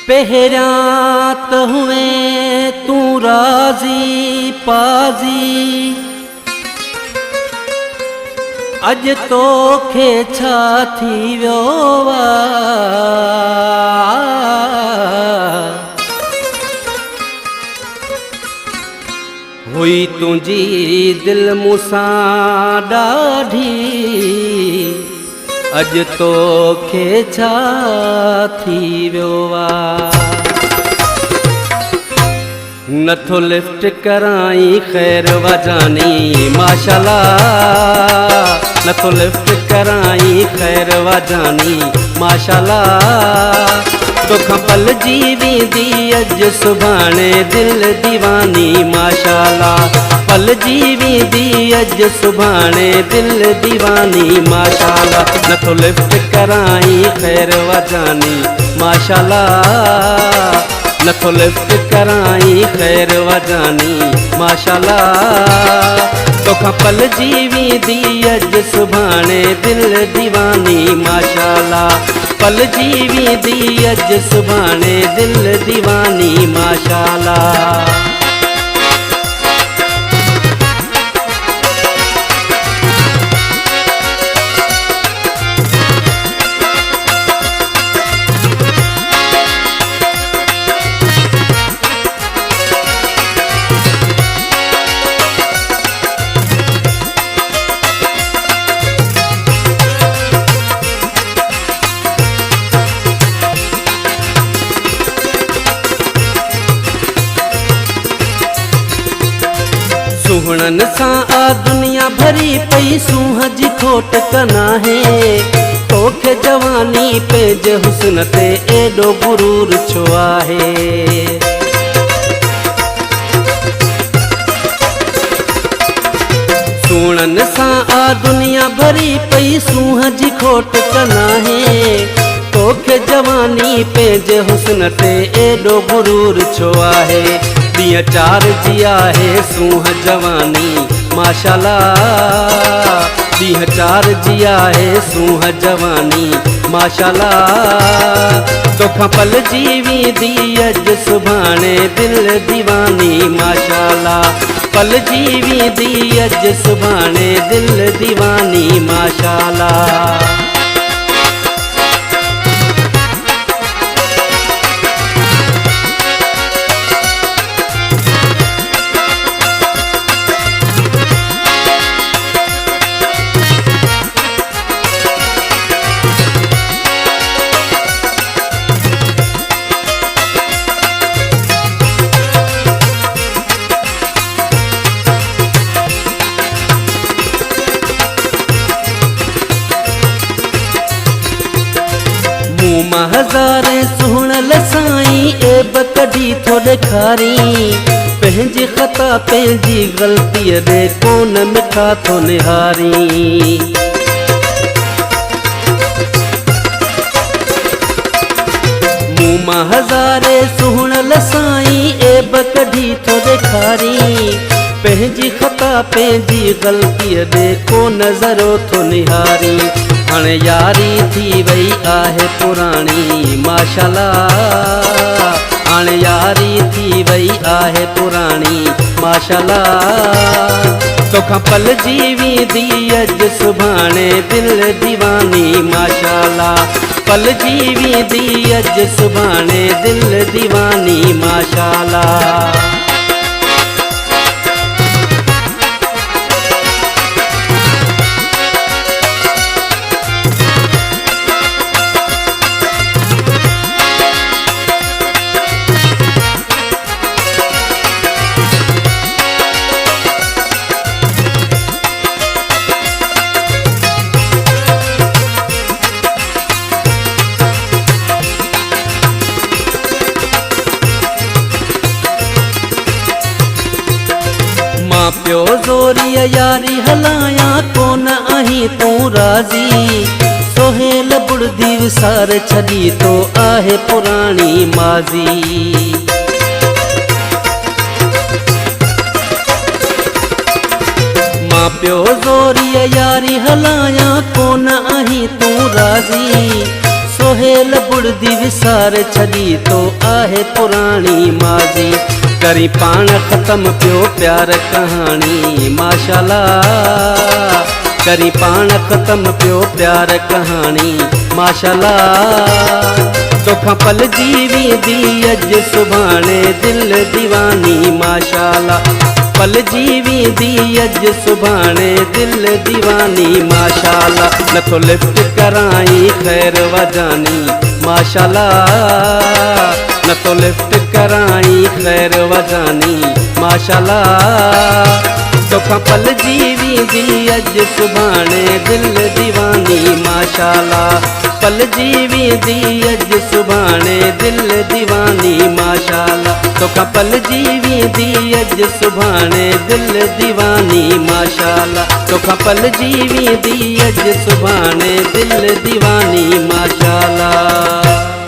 पहिरियां त हुए तूं राज़ी पाज़ी, अॼु तोखे छा थी वियो हुई तुंहिंजी दिलि मूंसां ॾाढी, अॼु तोखे छा थी वियो नथो लिफ्ट कराई ख़ैर वजानी माशाल्लाह, नथो लिफ्ट कराई ख़ैर वजानी माशाल्लाह, तोखां पलजी वेंदी अॼु सुभाणे दिलि दीवानी माशाल्लाह, पलजी वेंदी अॼु सुभाणे दिलि दीवानी माशाल्लाह, नथो लिफ्ट कराई ख़ैर वजानी माशाल्लाह, नथो लिफ्ट कराई ख़ैर वजानी माशाल्लाह, तोखां पलजी वेंदी अॼु सुभाणे दिलि दीवानी माशाल्लाह, पलजी वेंदी अॼु सुभाणे दिलि दीवानी माशाल्लाह। सुहणनि सां आ दुनिया भरी पई, सूंह जी खोट कना है, तोखे जवानी पंहिंजे हुस्न ते एॾो गुरूर छो आहे, सुहणनि सां आ दुनिया भरी पई, सूंह जी खोट कना है, तोखे जवानी पंहिंजे हुस्न ते एॾो गुरूर छो आहे, ॾींहं चार जी आहे सूंह जवानी माशाल्लाह, ॾींहं चार जी आहे सूंह जवानी माशाल्लाह, तोखां पलजी वेंदी अॼु सुभाणे दिलि दीवानी माशाल्लाह, पलजी वेंदी अॼु सुभाणे दिलि दीवानी माशाल्लाह। मूं मां हज़ारे सुहिणल साईं ऐब कढी थो ॾेखारी, पंहिंजी ख़ता पंहिंजी ग़लतीअ ॾे कोन मिठा थो निहारी, मूं मां हज़ारे सुहिणल साईं ऐब कढी थो ॾेखारी, पंहिंजी ख़ता पंहिंजी ग़लतीअ ॾे को नज़रो थो निहारी, हाणे यारी थी वई आहे पुराणी माशाल्लाह, हाणे यारी थी वई आहे पुराणी माशाल्लाह, तोखां पलजी वेंदी अॼु सुभाणे दिलि दीवानी माशाल्लाह, पलजी वेंदी अॼु सुभाणे दिलि दीवानी माशाल्लाह। पियो ज़ोरीअ यारी हलायां कोन आहीं तूं राज़ी, सोहेल बुढ़दी विसार छॾी तो आहे पुराणी माज़ी, मां प्यो ज़ोरीअ यारी हलाया कोन आहीं तूं राज़ी सोहेल बुढ़दी विसार छॾी तो आहे पुराणी माज़ी करी पाण ख़त्म पियो प्यार कहाणी माशाल्लाह करी पाण ख़त्म पियो प्यार कहाणी माशाल्लाह तोखां पलजी वेंदी अॼु सुभाणे दिल दीवानी माशाल्लाह पलजी वेंदी अॼु सुभाणे दिल दीवानी माशाल्लाह नथो लिफ्ट कराई ख़ैर वजानी माशाल्लाह नथो लिफ्ट कराई ख़ैर वजानी माशाल्लाह तोखां पलजी वेंदी अॼु सुभाणे दिल दीवानी माशाल्लाह पलजी वेंदी अॼु सुभाणे दिल दीवानी माशाल्लाह तोखां पलजी वेंदी अॼु सुभाणे दिल दीवानी माशाल्लाह तोखां पलजी वेंदी अॼु सुभाणे दिल दीवानी माशाल्लाह।